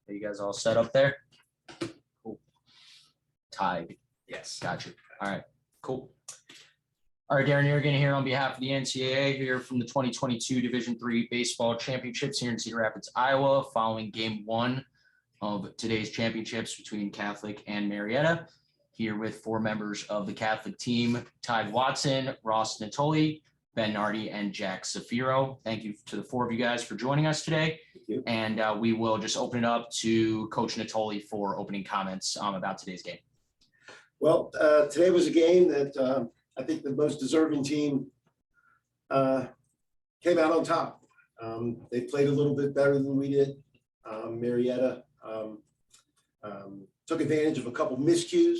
Are you guys all set up there? Cool. Tied. Yes. Got you. All right, cool. All right, Darren, you're going to hear on behalf of the NCAA here from the 2022 Division III Baseball Championships here in Cedar Rapids, Iowa, following Game 1 of today's championships between Catholic and Marietta. Here with 4 members of the Catholic team, Tighe Watson, Ross Natoli, Ben Nardi, and Jack Zaffiro. Thank you to the 4 of you guys for joining us today. Thank you. And we will just open it up to Coach Natoli for opening comments about today's game. Well, today was a game that I think the most deserving team came out on top. They played a little bit better than we did. Marietta took advantage of a couple miscues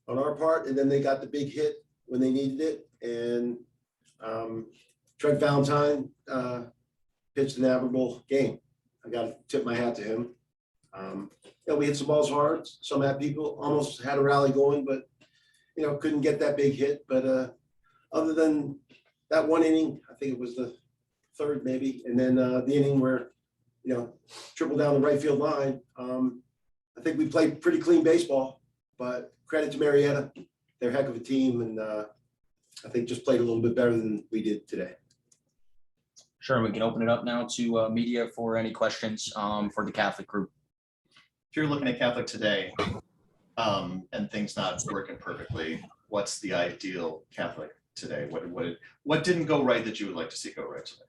on our part, and then they got the big hit when they needed it. And Trent Valentine pitched an admirable game. I got to tip my hat to him. We hit some balls hard. Some at people almost had a rally going, but couldn't get that big hit. But other than that one inning, I think it was the 3rd maybe, and then the inning where triple down the right field line. I think we played pretty clean baseball, but credit to Marietta. They're a heck of a team, and I think just played a little bit better than we did today. Sure, we can open it up now to media for any questions for the Catholic group. If you're looking at Catholic today and things not working perfectly, what's the ideal Catholic today? What didn't go right that you would like to see go right today?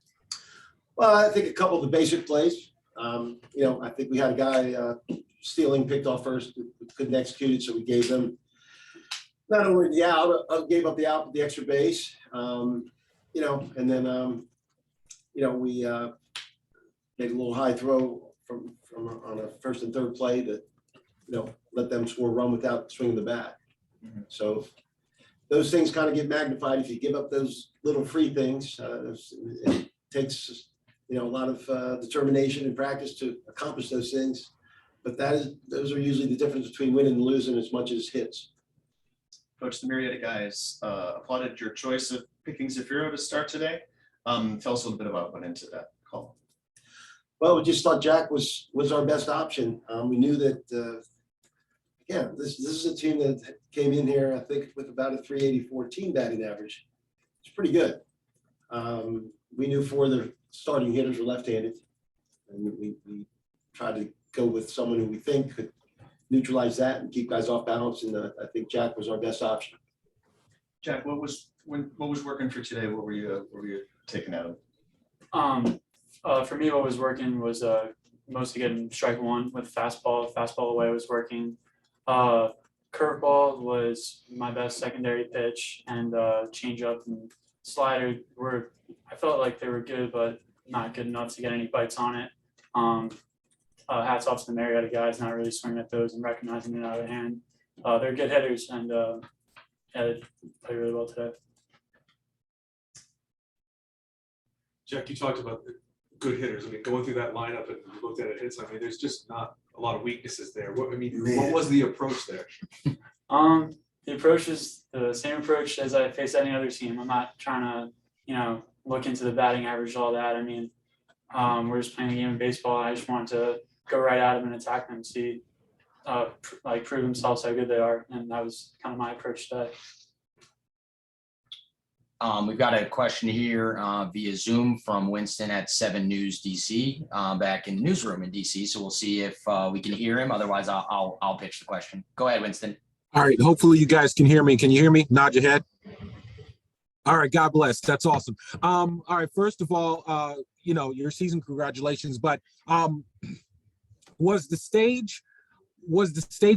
Well, I think a couple of the basic plays. I think we had a guy stealing, picked off first, couldn't execute it, so we gave them not only the out, gave up the out, but the extra base. And then we made a little high throw from on a 1st and 3rd play that let them score a run without swinging the bat. Mm-hmm. So those things kind of get magnified if you give up those little free things. It takes a lot of determination and practice to accomplish those things. But those are usually the difference between winning and losing as much as hits. Coach, the Marietta guys applauded your choice of picking Zaffiro to start today. Tell us a little bit about what went into that call. Well, we just thought Jack was our best option. We knew that, this is a team that came in here, I think, with about a 384 team batting average. It's pretty good. We knew 4 of the starting hitters were left-handed, and we tried to go with someone who we think could neutralize that and keep guys off balance. And I think Jack was our best option. Jack, what was working for today? What were you taking out of? For me, what was working was mostly getting strike 1 with fastball. Fastball away was working. Curveball was my best secondary pitch, and changeup and slider I felt like they were good, but not good enough to get any bites on it. Hats off to the Marietta guys, not really swinging at those and recognizing it out of hand. They're good hitters, and they played really well today. Jack, you talked about the good hitters. I mean, going through that lineup and you looked at it hits, I mean, there's just not a lot of weaknesses there. What was the approach there? The approach is the same approach as I face any other team. I'm not trying to, look into the batting average, all that. I mean, we're just playing a game of baseball. I just want to go right at them and attack them, see, prove themselves how good they are. And that was kind of my approach today. We've got a question here via Zoom from Winston at 7 News DC, back in the newsroom in DC. So we'll see if we can hear him. Otherwise, I'll pitch the question. Go ahead, Winston. All right. Hopefully you guys can hear me. Can you hear me? Nod your head. All right. God bless. That's awesome. All right. First of all, your season, congratulations. But was the stage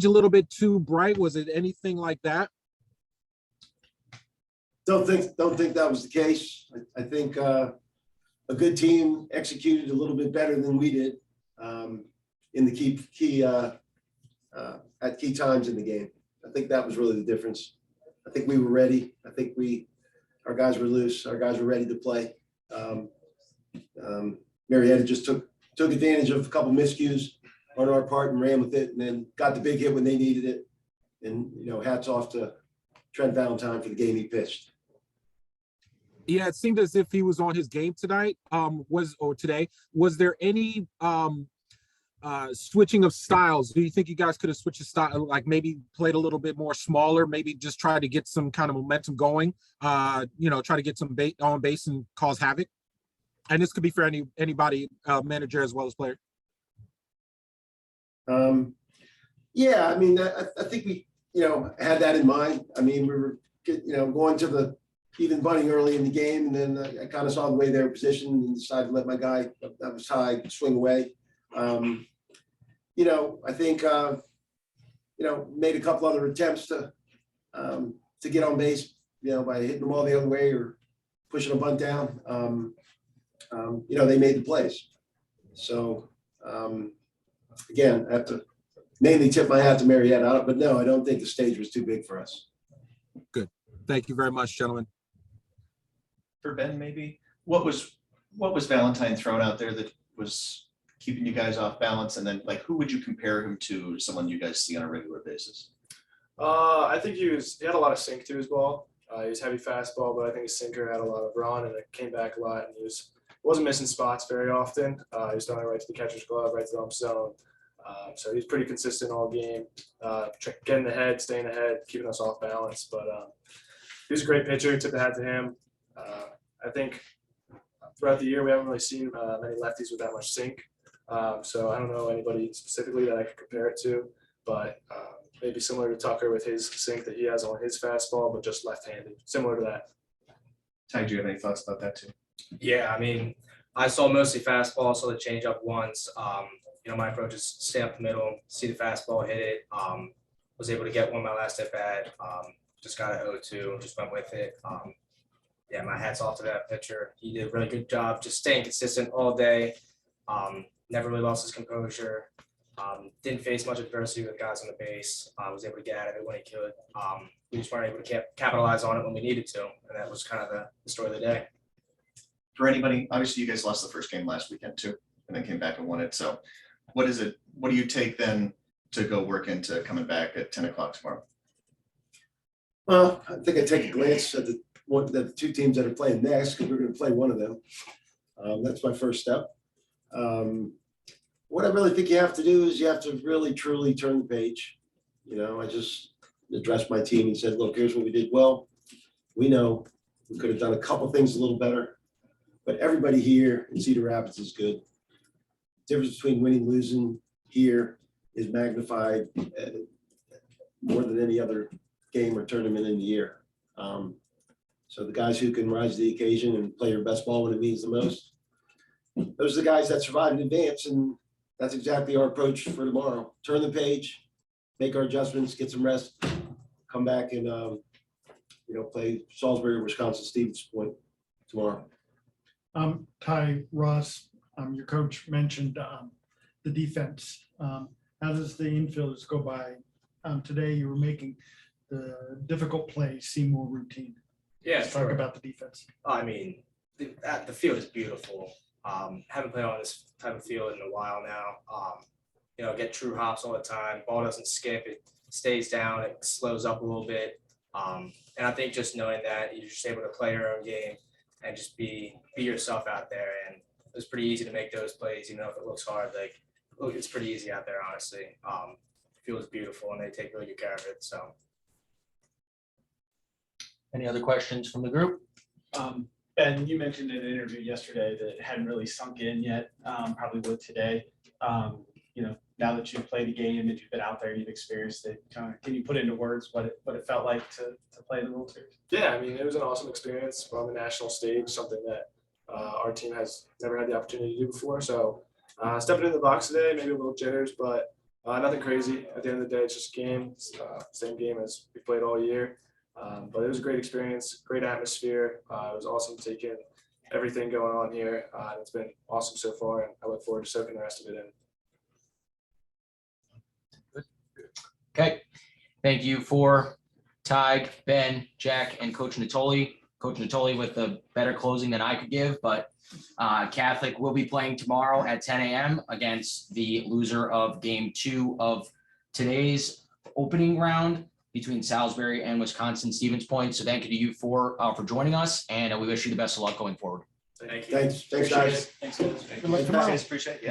a little bit too bright? Was it anything like that? Don't think that was the case. I think a good team executed a little bit better than we did in the key at key times in the game. I think that was really the difference. I think we were ready. I think our guys were loose. Our guys were ready to play. Marietta just took advantage of a couple miscues on our part and ran with it, and then got the big hit when they needed it. And hats off to Trent Valentine for the game he pitched. Yeah, it seemed as if he was on his game tonight. Today? Was there any switching of styles. Do you think you guys could have switched a style, like maybe played a little bit more smaller, maybe just try to get some kind of momentum going, try to get some on base and cause havoc? And this could be for anybody, manager as well as player. Yeah, I mean, I think we, had that in mind. I mean, we were, going to the even bunting early in the game, and then I kind of saw the way they were positioned and decided to let my guy that was high swing away. I think, made a couple other attempts to get on base, by hitting the ball the other way or pushing a bunt down. They made the plays. So, again, I have to mainly tip my hat to Marietta, but no, I don't think the stage was too big for us. Good. Thank you very much, gentlemen. For Ben, maybe, what was Valentine thrown out there that was keeping you guys off balance? And then, like, who would you compare him to, someone you guys see on a regular basis? I think he had a lot of sink to his ball. He was heavy fastball, but I think his sinker had a lot of run, and it came back a lot, and he wasn't missing spots very often. He was throwing right to the catcher's glove, right to the home zone. So he's pretty consistent all game, getting ahead, staying ahead, keeping us off balance. But he was a great pitcher. Tip the hat to him. I think throughout the year we haven't really seen many lefties with that much sink. So I don't know anybody specifically that I could compare it to, but maybe similar to Tucker with his sink that he has on his fastball, but just left-handed, similar to that. Ty, do you have any thoughts about that too? Yeah, I mean, I saw mostly fastball, saw the changeup once. My approach is stay up the middle, see the fastball, hit it. Was able to get one my last at bat. Just got an 0-2, just went with it. My hat's off to that pitcher. He did a really good job just staying consistent all day. Never really lost his composure. Didn't face much adversity with guys on the base. Was able to get out of it when he could. We just weren't able to capitalize on it when we needed to, and that was kind of the story of the day. For anybody, obviously you guys lost the first game last weekend too, and then came back and won it. So what is it? What do you take then to go work into coming back at 10 o'clock tomorrow? Well, I think I take a glance at the two teams that are playing next, because we're going to play one of them. That's my first step. What I really think you have to do is you have to really, truly turn the page. I just addressed my team and said, look, here's what we did well. We know we could have done a couple things a little better, but everybody here in Cedar Rapids is good. The difference between winning and losing here is magnified more than any other game or tournament in the year. So the guys who can rise to the occasion and play your best ball when it means the most, those are the guys that survive in advance, and that's exactly our approach for tomorrow. Turn the page, make our adjustments, get some rest, come back and play Salisbury or Wisconsin Stevens Point tomorrow. Ty, Ross, your coach mentioned the defense. How does the infielders go by? Today you were making the difficult plays seem more routine. Yeah, Let's talk about the defense. I mean, the field is beautiful. Haven't played on this type of field in a while now. Get true hops all the time. Ball doesn't skip. It stays down. It slows up a little bit. And I think just knowing that you're just able to play your own game and just be yourself out there. And it was pretty easy to make those plays, even if it looks hard. It's pretty easy out there, honestly. The field is beautiful, and they take really good care of it. So. Any other questions from the group? Ben, you mentioned in an interview yesterday that it hadn't really sunk in yet, probably would today. Now that you've played a game and you've been out there, you've experienced it, can you put into words what it felt like to play the World Series? Yeah, I mean, it was an awesome experience on the national stage, something that our team has never had the opportunity to do before. So stepping in the box today, maybe a little jitters, but nothing crazy. At the end of the day, it's just a game, same game as we played all year. But it was a great experience, great atmosphere. It was awesome taking everything going on here. It's been awesome so far, and I look forward to soaking the rest of it in. Okay. Thank you for Tighe, Ben, Jack, and Coach Natoli. Coach Natoli with a better closing than I could give, but Catholic will be playing tomorrow at 10 a.m. against the loser of game 2 of today's opening round between Salisbury and Wisconsin Stevens Point. So thank you to you for joining us, and we wish you the best of luck going forward. Thank you. Thanks, guys. Thanks, guys. Good luck tomorrow. Appreciate it. Yeah.